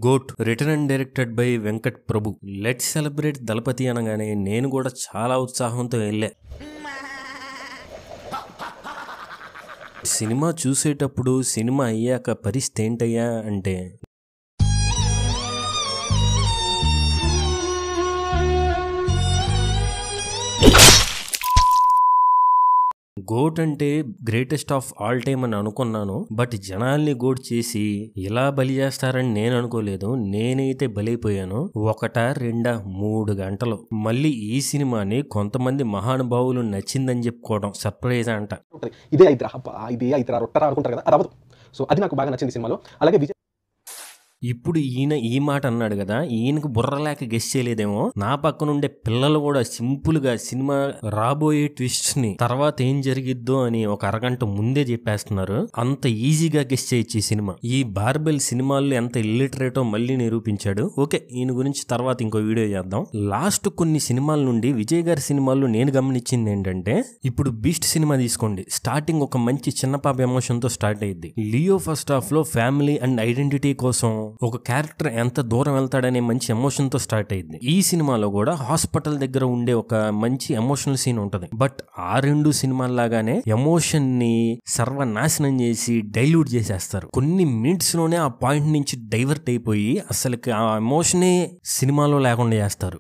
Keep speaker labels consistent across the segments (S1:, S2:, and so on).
S1: Goat written and directed by Venkat Prabhu. Let's celebrate Thalapathy అనగానే నేను కూడా చాలా ఉత్సాహంతో వెళ్ళా. సినిమా చూసేటప్పుడు సినిమా అయ్యాక పరిస్థితి ఏంటయ్యా అంటే, గోట్ అంటే గ్రేటెస్ట్ ఆఫ్ ఆల్ టైమ్ అని అనుకున్నాను. బట్ జనాల్ని గోట్ చేసి ఇలా బలి చేస్తారని నేను అనుకోలేదు. నేనైతే బలైపోయాను. 1, 2, 3 గంటలు. మళ్ళీ ఈ సినిమాని కొంతమంది మహానుభావులు నచ్చిందని చెప్పుకోవడం సర్ప్రైజ్ అంట.
S2: ఇదే అయితే రొట్టరా అనుకుంటారు కదా, అది అవ్వదు. సో అది నాకు బాగా నచ్చింది సినిమాలో. అలాగే
S1: ఇప్పుడు ఈయన ఈ మాట అన్నాడు కదా, ఈయనకు బుర్రలేక గెస్ చేయలేదేమో. నా పక్కనుండే పిల్లలు కూడా సింపుల్ గా సినిమా రాబోయే ట్విస్ట్స్ ని తర్వాత ఏం జరిగిద్దో అని ఒక అరగంట ముందే చెప్పేస్తున్నారు. అంత ఈజీగా గెస్ చేయొచ్చు ఈ సినిమా. ఈ బార్బెల్ సినిమాల్లో ఎంత ఇల్లిటరేటో మళ్ళీ నిరూపించాడు. ఓకే, ఈయన గురించి తర్వాత ఇంకో వీడియో చేద్దాం. లాస్ట్ కొన్ని సినిమాల నుండి విజయ్ గారి సినిమాల్లో నేను గమనించింది ఏంటంటే, ఇప్పుడు బీస్ట్ సినిమా తీసుకోండి. స్టార్టింగ్ ఒక మంచి చిన్నపాప ఎమోషన్ తో స్టార్ట్ అయ్యింది. లియో ఫస్ట్ హాఫ్ లో ఫ్యామిలీ అండ్ ఐడెంటిటీ కోసం ఒక క్యారెక్టర్ ఎంత దూరం వెళ్తాడనే మంచి ఎమోషన్ తో స్టార్ట్ అయింది. ఈ సినిమాలో కూడా హాస్పిటల్ దగ్గర ఉండే ఒక మంచి ఎమోషనల్ సీన్ ఉంటది. బట్ ఆ 2 సినిమాల్లాగానే ఎమోషన్ ని సర్వనాశనం చేసి డైల్యూట్ చేసేస్తారు. కొన్ని మినిట్స్ లోనే ఆ పాయింట్ నుంచి డైవర్ట్ అయిపోయి అసలుకి ఆ ఎమోషనే సినిమాలో లేకుండా చేస్తారు.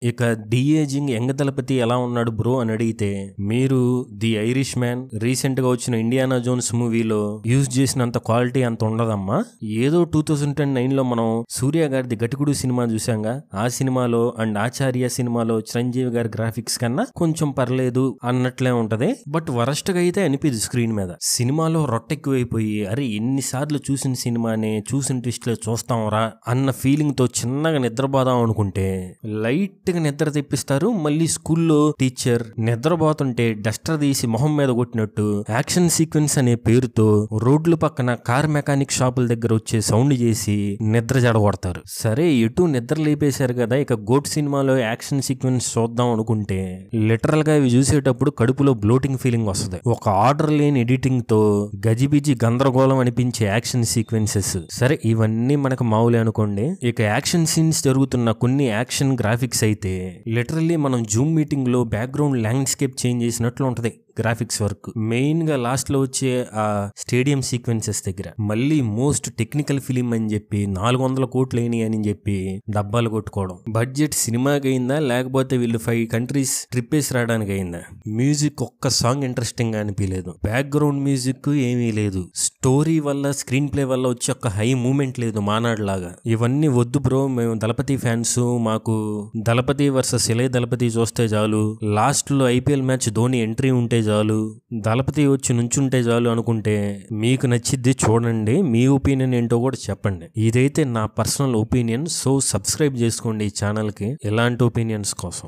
S1: ఇక డి ఏజింగ్ యంగ్ దళపతి ఎలా ఉన్నాడు బ్రో అని అడిగితే, మీరు ది ఐరిష్ మ్యాన్ రీసెంట్ గా వచ్చిన ఇండియానా జోన్స్ మూవీలో యూజ్ చేసినంత క్వాలిటీ అంత ఉండదమ్మా. ఏదో 2009 లో మనం సూర్య గారిది గటికుడు సినిమా చూసాంగా, ఆ సినిమాలో అండ్ ఆచార్య సినిమాలో చిరంజీవి గారి గ్రాఫిక్స్ కన్నా కొంచెం పర్లేదు అన్నట్లే ఉంటది. బట్ వరస్ట్ గా అయితే అనిపిదు స్క్రీన్ మీద. సినిమాలో రొట్టెక్కువైపోయి అరే ఎన్నిసార్లు చూసిన సినిమానే చూసిన ట్విస్ట్ లో చూస్తాంరా అన్న ఫీలింగ్ తో చిన్నగా నిద్రపోదాం అనుకుంటే లైట్ నిద్ర తెప్పిస్తారు. మళ్ళీ స్కూల్లో టీచర్ నిద్రపోతుంటే డస్టర్ తీసి మొహం మీద కొట్టినట్టు యాక్షన్ సీక్వెన్స్ అనే పేరుతో రోడ్ల పక్కన కార్ మెకానిక్ షాపుల దగ్గర వచ్చే సౌండ్ చేసి నిద్ర జడగొడతారు. సరే ఎటు నిద్ర లేపేశారు కదా, ఇక గోట్ సినిమాలో యాక్షన్ సీక్వెన్స్ చూద్దాం అనుకుంటే లిటరల్ గా ఇవి చూసేటప్పుడు కడుపులో బ్లోటింగ్ ఫీలింగ్ వస్తుంది. ఒక ఆర్డర్ లేని ఎడిటింగ్ తో గజిబిజి గందరగోళం అనిపించే యాక్షన్ సీక్వెన్సెస్. సరే ఇవన్నీ మనకు మామూలే అనుకోండి. ఇక యాక్షన్ సీన్స్ జరుగుతున్న కొన్ని యాక్షన్ గ్రాఫిక్స్ అయితే లిటరల్లీ మనం జూమ్ మీటింగ్ లో బ్యాక్గ్రౌండ్ ల్యాండ్స్కేప్ చేంజ్ చేసినట్లు ఉంటది గ్రాఫిక్స్ వర్క్. మెయిన్ గా లాస్ట్ లో వచ్చే ఆ స్టేడియం సీక్వెన్సెస్ దగ్గర మళ్ళీ మోస్ట్ టెక్నికల్ ఫిలిం అని చెప్పి 400 కోట్లు అయినాయి అని చెప్పి డబ్బాలు కొట్టుకోవడం. బడ్జెట్ సినిమాకి అయిందా లేకపోతే వీళ్ళు 5 కంట్రీస్ ట్రిప్ వేసి రావడానికి అయిందా? మ్యూజిక్ ఒక్క సాంగ్ ఇంట్రెస్టింగ్ గా అనిపించలేదు. బ్యాక్గ్రౌండ్ మ్యూజిక్ ఏమీ లేదు. స్టోరీ వల్ల స్క్రీన్ ప్లే వల్ల వచ్చి ఒక హై మూమెంట్ లేదు మానాడు లాగా. ఇవన్నీ వద్దు బ్రో, మేము దళపతి ఫ్యాన్స్, మాకు దళపతి వర్సెస్ ఇలయ దళపతి చూస్తే చాలు, లాస్ట్ లో ఐపీఎల్ మ్యాచ్ ధోని ఎంట్రీ ఉంటే చాలు, దళపతి వచ్చి నుంచుంటే చాలు అనుకుంటే మీకు నచ్చిద్ది చూడండి. మీ ఒపీనియన్ ఏంటో కూడా చెప్పండి. ఇదైతే నా పర్సనల్ ఒపీనియన్. సో సబ్స్క్రైబ్ చేసుకోండి ఈ ఛానల్ కి ఇలాంటి ఒపీనియన్స్ కోసం.